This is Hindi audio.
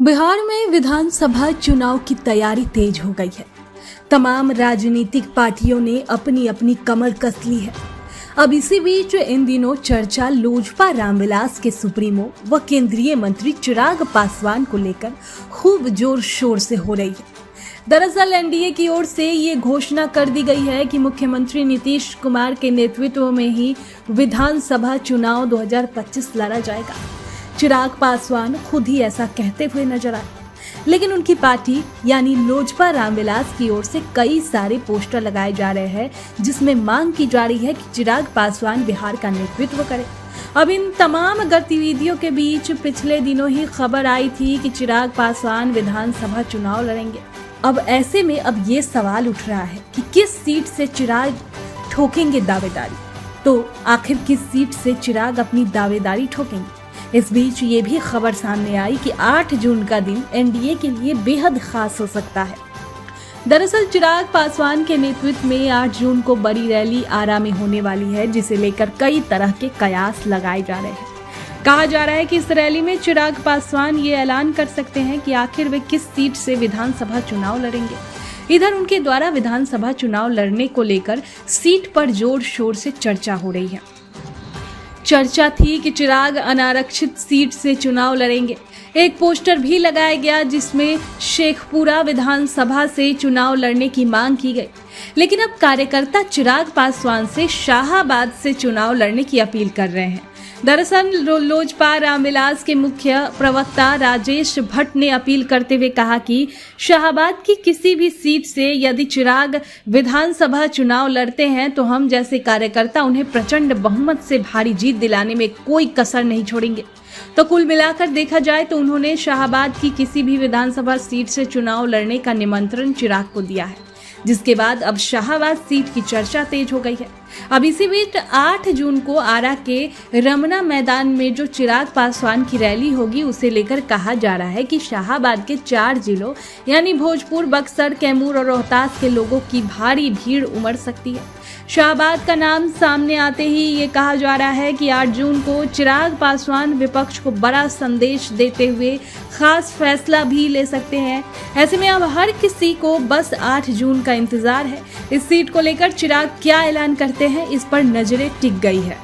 बिहार में विधानसभा चुनाव की तैयारी तेज हो गई है। तमाम राजनीतिक पार्टियों ने अपनी अपनी कमर कस ली है। अब इसी बीच इन दिनों चर्चा लोजपा रामविलास के सुप्रीमो व केंद्रीय मंत्री चिराग पासवान को लेकर खूब जोर शोर से हो रही है। दरअसल एनडीए की ओर से ये घोषणा कर दी गई है कि मुख्यमंत्री नीतीश कुमार के नेतृत्व में ही विधानसभा चुनाव 2025 लड़ा जाएगा। चिराग पासवान खुद ही ऐसा कहते हुए नजर आए, लेकिन उनकी पार्टी यानी लोजपा रामविलास की ओर से कई सारे पोस्टर लगाए जा रहे हैं, जिसमें मांग की जा रही है कि चिराग पासवान बिहार का नेतृत्व करें। अब इन तमाम गतिविधियों के बीच पिछले दिनों ही खबर आई थी कि चिराग पासवान विधानसभा चुनाव लड़ेंगे। अब ऐसे में अब ये सवाल उठ रहा है कि किस सीट से चिराग ठोकेंगे दावेदारी। तो आखिर किस सीट से चिराग अपनी दावेदारी ठोकेंगे? इस बीच ये भी खबर सामने आई कि 8 जून का दिन एनडीए के लिए बेहद खास हो सकता है। दरअसल चिराग पासवान के नेतृत्व में 8 जून को बड़ी रैली आरा में होने वाली है, जिसे लेकर कई तरह के कयास लगाए जा रहे हैं। कहा जा रहा है कि इस रैली में चिराग पासवान ये ऐलान कर सकते हैं कि आखिर वे किस सीट से विधानसभा चुनाव लड़ेंगे। इधर उनके द्वारा विधानसभा चुनाव लड़ने को लेकर सीट पर जोर शोर से चर्चा हो रही है। चर्चा थी कि चिराग अनारक्षित सीट से चुनाव लड़ेंगे। एक पोस्टर भी लगाया गया जिसमें शेखपुरा विधानसभा से चुनाव लड़ने की मांग की गई, लेकिन अब कार्यकर्ता चिराग पासवान से शाहाबाद से चुनाव लड़ने की अपील कर रहे हैं। दरअसल लोजपा रामविलास के मुख्य प्रवक्ता राजेश भट्ट ने अपील करते हुए कहा कि शाहाबाद की किसी भी सीट से यदि चिराग विधानसभा चुनाव लड़ते हैं तो हम जैसे कार्यकर्ता उन्हें प्रचंड बहुमत से भारी जीत दिलाने में कोई कसर नहीं छोड़ेंगे। तो कुल मिलाकर देखा जाए तो उन्होंने शाहाबाद की किसी भी विधानसभा सीट से चुनाव लड़ने का निमंत्रण चिराग को दिया है, जिसके बाद अब शाहाबाद सीट की चर्चा तेज हो गई है। अब इसी बीच 8 जून को आरा के रमना मैदान में जो चिराग पासवान की रैली होगी, उसे लेकर कहा जा रहा है कि शाहाबाद के 4 जिलों यानी भोजपुर, बक्सर, कैमूर और रोहतास के लोगों की भारी भीड़ उमड़ सकती है। शाहाबाद का नाम सामने आते ही ये कहा जा रहा है कि 8 जून को चिराग पासवान विपक्ष को बड़ा संदेश देते हुए खास फैसला भी ले सकते हैं। ऐसे में अब हर किसी को बस 8 जून का इंतजार है। इस सीट को लेकर चिराग क्या ऐलान करते हैं, इस पर नजरें टिक गई है।